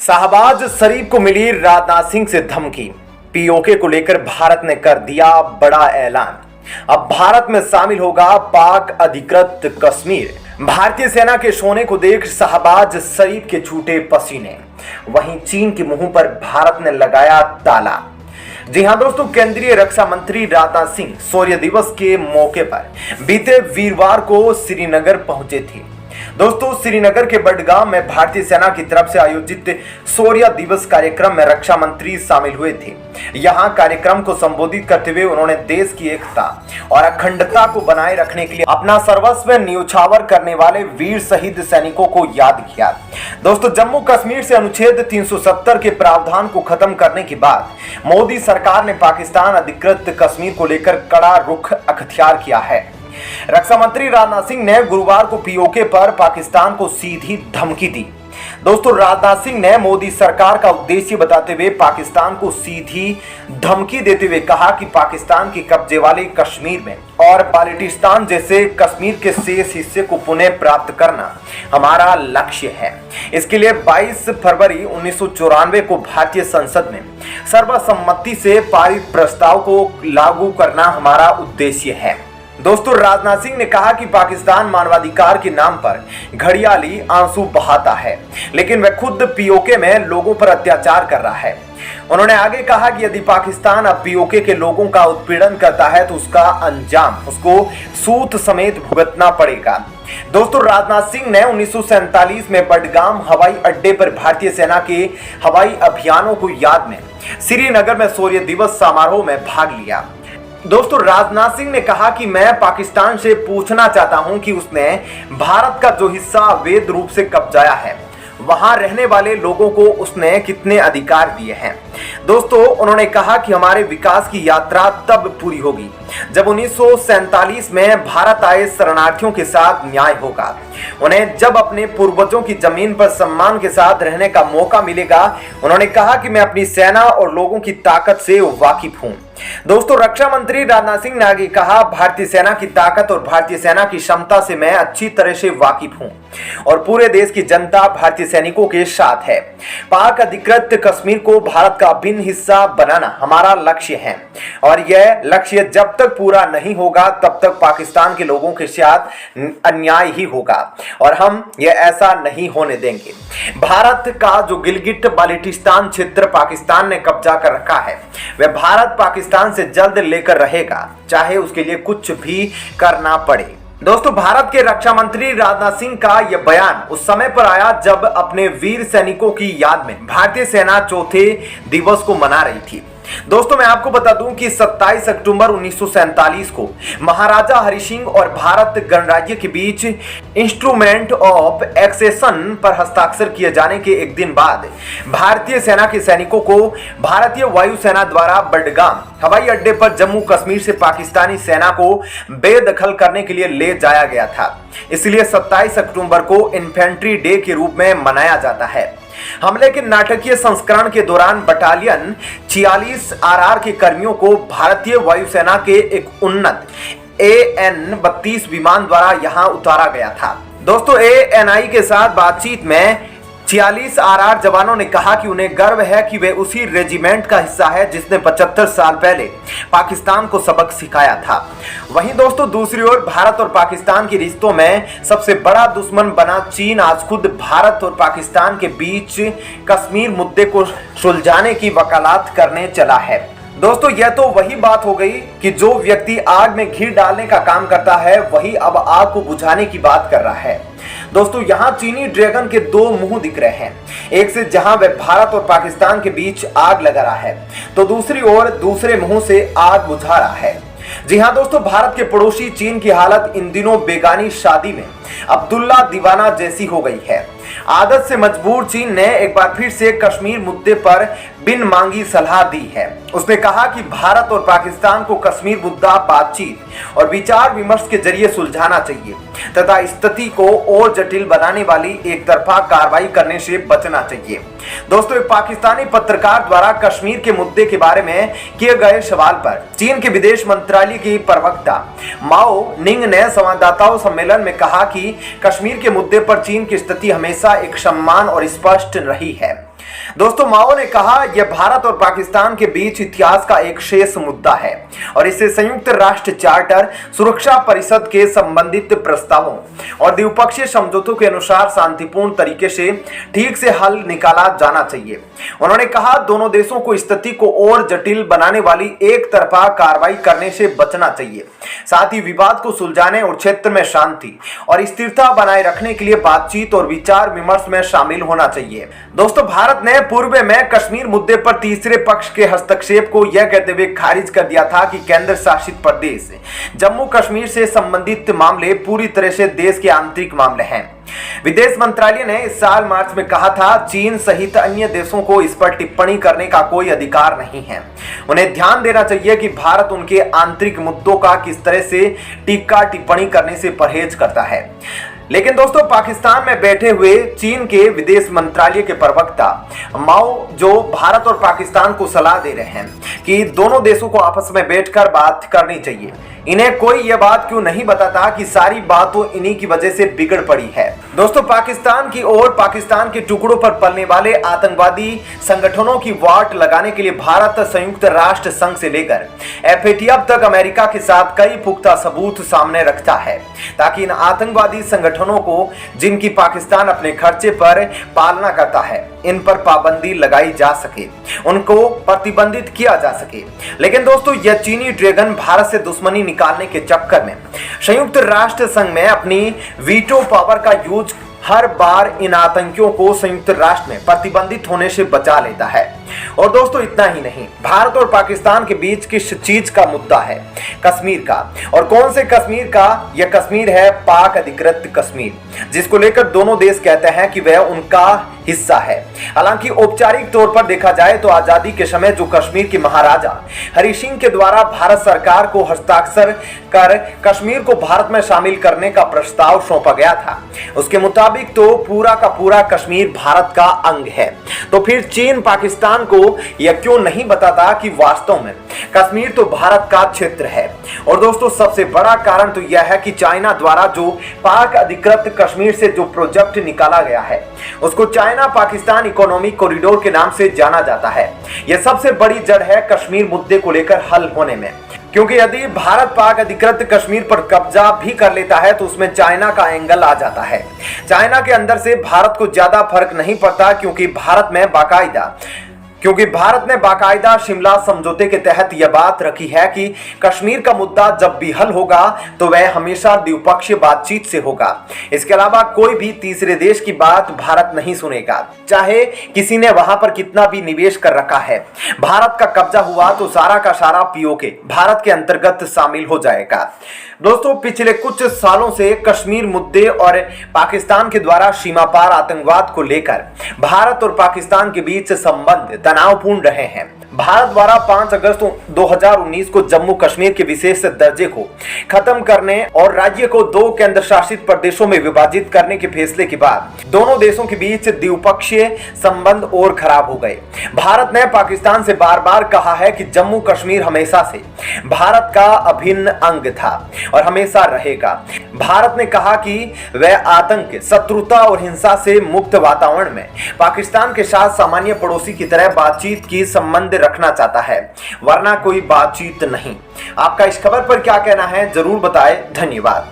शाहबाज शरीफ को मिली राजनाथ सिंह से धमकी। पीओके को लेकर भारत ने कर दिया बड़ा ऐलान। अब भारत में शामिल होगा पाक अधिकृत कश्मीर। भारतीय सेना के सोने को देख शाहबाज शरीफ के छूटे पसीने। वहीं चीन के मुंह पर भारत ने लगाया ताला। जी हां दोस्तों, केंद्रीय रक्षा मंत्री राजनाथ सिंह शौर्य दिवस के मौके पर बीते वीरवार को श्रीनगर पहुंचे थे। दोस्तों, श्रीनगर के बडगाम में भारतीय सेना की तरफ से आयोजित शौर्य दिवस कार्यक्रम में रक्षा मंत्री शामिल हुए थे। यहां कार्यक्रम को संबोधित करते हुए उन्होंने देश की एकता और अखंडता को बनाए रखने के लिए अपना सर्वस्व न्यौछावर करने वाले वीर शहीद सैनिकों को याद किया। दोस्तों, जम्मू कश्मीर से अनुच्छेद 370 के प्रावधान को खत्म करने के बाद मोदी सरकार ने पाकिस्तान अधिकृत कश्मीर को लेकर कड़ा रुख अख्तियार किया है। रक्षा मंत्री राजनाथ सिंह ने गुरुवार को पीओके पर पाकिस्तान को सीधी धमकी दी। दोस्तों, राजनाथ सिंह ने मोदी सरकार का उद्देश्य बताते हुए पाकिस्तान को सीधी धमकी देते हुए कहा कि पाकिस्तान के कब्जे वाले कश्मीर में और बाल्टिस्तान जैसे कश्मीर के शेष हिस्से को पुनः प्राप्त करना हमारा लक्ष्य है। इसके लिए 22 फरवरी 1994 को भारतीय संसद में सर्वसम्मति से पारित प्रस्ताव को लागू करना हमारा उद्देश्य है। दोस्तों, राजनाथ सिंह ने कहा कि पाकिस्तान मानवाधिकार के नाम पर घड़ियाली आंसू बहाता है, लेकिन वह खुद पीओके में लोगों पर अत्याचार कर रहा है। उन्होंने आगे कहा कि यदि पाकिस्तान अब पीओके के लोगों का उत्पीड़न करता है तो उसका अंजाम उसको सूत समेत भुगतना पड़ेगा। दोस्तों, राजनाथ सिंह ने 1947 में बडगाम हवाई अड्डे पर भारतीय सेना के हवाई अभियानों को याद में श्रीनगर में शौर्य दिवस समारोह में भाग लिया। दोस्तों, राजनाथ सिंह ने कहा कि मैं पाकिस्तान से पूछना चाहता हूं कि उसने भारत का जो हिस्सा अवैध रूप से कब्जाया है, वहां रहने वाले लोगों को उसने कितने अधिकार दिए हैं। दोस्तों, उन्होंने कहा कि हमारे विकास की यात्रा तब पूरी होगी जब 1947 में भारत आए शरणार्थियों के साथ न्याय होगा। उन्हें जब अपने पूर्वजों की जमीन पर सम्मान के साथ रहने का मौका मिलेगा। उन्होंने कहा कि मैं अपनी सेना और लोगों की ताकत से वाकिफ हूं। दोस्तों, रक्षा मंत्री राजनाथ सिंह ने आगे कहा, भारतीय सेना की ताकत और भारतीय सेना की क्षमता से मैं अच्छी तरह से वाकिफ हूं और पूरे देश की जनता भारतीय सैनिकों के साथ है। पाक अधिकृत कश्मीर को भारत का अभिन्न हिस्सा बनाना हमारा लक्ष्य है और यह लक्ष्य जब तक पूरा नहीं होगा तब तक पाकिस्तान के लोगों के साथ अन्याय ही होगा और हम यह ऐसा नहीं होने देंगे। भारत का जो गिलगिट बाल्टिस्तान क्षेत्र पाकिस्तान ने कब्जा कर रखा है, वह भारत पाकिस्तान से जल्द लेकर रहेगा, चाहे उसके लिए कुछ भी करना पड़े। दोस्तों, भारत के रक्षा मंत्री राजनाथ सिंह का यह बयान उस समय पर आया जब अपने वीर सैनिकों की याद में भारतीय सेना चौथे दिवस को मना रही थी। दोस्तों, मैं आपको बता दूं कि 27 अक्टूबर 1947 को महाराजा हरि सिंह और भारत गणराज्य के बीच इंस्ट्रूमेंट ऑफ एक्सेशन पर हस्ताक्षर किए जाने के एक दिन बाद भारतीय सेना के सैनिकों को भारतीय वायुसेना द्वारा बडगाम हवाई अड्डे पर जम्मू कश्मीर से पाकिस्तानी सेना को बेदखल करने के लिए ले जाया गया था। इसलिए 27 अक्टूबर को इन्फेंट्री डे के रूप में मनाया जाता है। हमले के नाटकीय संस्करण के दौरान बटालियन 46 आरआर के कर्मियों को भारतीय वायुसेना के एक उन्नत AN-32 विमान द्वारा यहां उतारा गया था। दोस्तों, ANI के साथ बातचीत में 46 आरआर जवानों ने कहा कि उन्हें गर्व है कि वे उसी रेजिमेंट का हिस्सा है जिसने 75 साल पहले पाकिस्तान को सबक सिखाया था। वहीं दोस्तों, दूसरी ओर भारत और पाकिस्तान के रिश्तों में सबसे बड़ा दुश्मन बना चीन आज खुद भारत और पाकिस्तान के बीच कश्मीर मुद्दे को सुलझाने की वकालत करने चला है। दोस्तों, यह तो वही बात हो गई कि जो व्यक्ति आग में घी डालने का काम करता है वही अब आग को बुझाने की बात कर रहा है। दोस्तों, यहाँ चीनी ड्रैगन के दो मुंह दिख रहे हैं। एक से जहां वह भारत और पाकिस्तान के बीच आग लगा रहा है, तो दूसरी ओर दूसरे मुंह से आग बुझा रहा है। जी हां दोस्तों, भारत के पड़ोसी चीन की हालत इन दिनों बेगानी शादी में अब्दुल्ला दीवाना जैसी हो गई है। आदत से मजबूर चीन ने एक बार फिर से कश्मीर मुद्दे पर बिन मांगी सलाह दी है। उसने कहा कि भारत और पाकिस्तान को कश्मीर मुद्दा बातचीत और विचार विमर्श के जरिए सुलझाना चाहिए तथा स्थिति को और जटिल बनाने वाली एक तरफा कार्रवाई करने से बचना चाहिए। दोस्तों, एक पाकिस्तानी पत्रकार द्वारा कश्मीर के मुद्दे के बारे में किए गए सवाल पर चीन के विदेश मंत्रालय की प्रवक्ता माओ निंग ने संवाददाताओं सम्मेलन में कहा कि कश्मीर के मुद्दे पर चीन की स्थिति हमेशा एक सम्मान और स्पष्ट रही है। दोस्तों, माओ ने कहा यह भारत और पाकिस्तान के बीच इतिहास का एक शेष मुद्दा है और इसे संयुक्त राष्ट्र चार्टर, सुरक्षा परिषद के संबंधित प्रस्तावों और द्विपक्षीय समझौतों के अनुसार शांतिपूर्ण तरीके से ठीक से हल निकाला जाना चाहिए। उन्होंने कहा दोनों देशों को स्थिति को और जटिल बनाने वाली एक तरफा कार्रवाई करने से बचना चाहिए, साथ ही विवाद को सुलझाने और क्षेत्र में शांति और स्थिरता बनाए रखने के लिए बातचीत और विचार विमर्श में शामिल होना चाहिए। दोस्तों, भारत ने पूर्व में कश्मीर मुद्दे पर तीसरे पक्ष के हस्तक्षेप को यह कहते हुए खारिज कर दिया था कि केंद्र शासित प्रदेश जम्मू कश्मीर से संबंधित मामले पूरी तरह से देश के आंतरिक मामले हैं। विदेश मंत्रालय ने इस साल मार्च में कहा था चीन सहित अन्य देशों को इस पर टिप्पणी करने का कोई अधिकार नहीं है। उन्हें ध्यान देना चाहिए कि भारत उनके आंतरिक मुद्दों का किस तरह से टीका टिप्पणी करने से परहेज करता है। लेकिन दोस्तों, पाकिस्तान में बैठे हुए चीन के विदेश मंत्रालय के प्रवक्ता माओ जो भारत और पाकिस्तान को सलाह दे रहे हैं कि दोनों देशों को आपस में बैठकर बात करनी चाहिए। इन्हें कोई यह बात क्यों नहीं बताता कि सारी बात तो इन्हीं की वजह से बिगड़ पड़ी है। दोस्तों, पाकिस्तान की ओर पाकिस्तान के टुकड़ों पर पलने वाले आतंकवादी संगठनों की वाट लगाने के लिए भारत संयुक्त राष्ट्र संघ से लेकर FATF तक अमेरिका के साथ कई पुख्ता सबूत सामने रखता है ताकि इन आतंकवादी संगठनों को, जिनकी पाकिस्तान अपने खर्चे पर पालना करता है, इन पर पाबंदी लगाई जा सके, उनको प्रतिबंधित किया जा सके। लेकिन दोस्तों, यह चीनी ड्रैगन भारत से दुश्मनी निकालने के चक्कर में संयुक्त राष्ट्र संघ में अपनी वीटो पावर का यूज हर बार इन आतंकियों को संयुक्त राष्ट्र में प्रतिबंधित होने से बचा लेता है। और दोस्तों, इतना ही नहीं, भारत और पाकिस्तान के बीच किस चीज का मुद्दा है? कश्मीर का। और कौन से कश्मीर का? यह कश्मीर है पाक अधिकृत कश्मीर, जिसको लेकर दोनों देश कहते हैं कि वह उनका हिस्सा है। हालांकि औपचारिक तौर पर देखा जाए तो आजादी के समय जो कश्मीर के महाराजा हरि सिंह के द्वारा भारत सरकार को हस्ताक्षर कर कश्मीर को भारत में शामिल करने का प्रस्ताव सौंपा गया था, उसके मुताबिक तो पूरा का पूरा कश्मीर भारत का अंग है। तो फिर चीन पाकिस्तान को यह क्यों नहीं बताता कि वास्तव में कश्मीर तो भारत का क्षेत्र है? और दोस्तों, सबसे बड़ा कारण तो यह है कि चाइना द्वारा जो पाक अधिकृत कश्मीर से जो प्रोजेक्ट निकाला गया है उसको चाइना पाकिस्तान इकोनॉमिक कॉरिडोर के नाम से जाना जाता है। यह सबसे बड़ी जड़ है कश्मीर मुद्दे को लेकर हल होने में, क्योंकि यदि भारत पाक अधिकृत कश्मीर पर कब्जा भी कर लेता है तो उसमें चाइना का एंगल आ जाता है। चाइना के अंदर से भारत को ज्यादा फर्क नहीं पड़ता, क्योंकि भारत ने बाकायदा शिमला समझौते के तहत यह बात रखी है कि कश्मीर का मुद्दा जब भी हल होगा तो वह हमेशा द्विपक्षीय बातचीत से होगा। इसके अलावा कोई भी तीसरे देश की बात भारत नहीं सुनेगा, चाहे किसी ने वहां पर कितना भी निवेश कर रखा है। भारत का कब्जा हुआ तो सारा का सारा POK भारत के अंतर्गत शामिल हो जाएगा। दोस्तों, पिछले कुछ सालों से कश्मीर मुद्दे और पाकिस्तान के द्वारा सीमा पार आतंकवाद को लेकर भारत और पाकिस्तान के बीच संबंध तनावपूर्ण रहे हैं। भारत द्वारा 5 अगस्त 2019 को जम्मू कश्मीर के विशेष दर्जे को खत्म करने और राज्य को 2 केंद्र शासित प्रदेशों में विभाजित करने के फैसले के बाद दोनों देशों के बीच द्विपक्षीय संबंध और खराब हो गए। भारत ने पाकिस्तान से बार बार कहा है कि जम्मू कश्मीर हमेशा से भारत का अभिन्न अंग था और हमेशा रहेगा। भारत ने कहा कि वह आतंक, शत्रुता और हिंसा से मुक्त वातावरण में पाकिस्तान के साथ सामान्य पड़ोसी की तरह बातचीत की संबंध रखना चाहता है, वरना कोई बातचीत नहीं। आपका इस खबर पर क्या कहना है जरूर बताएं। धन्यवाद।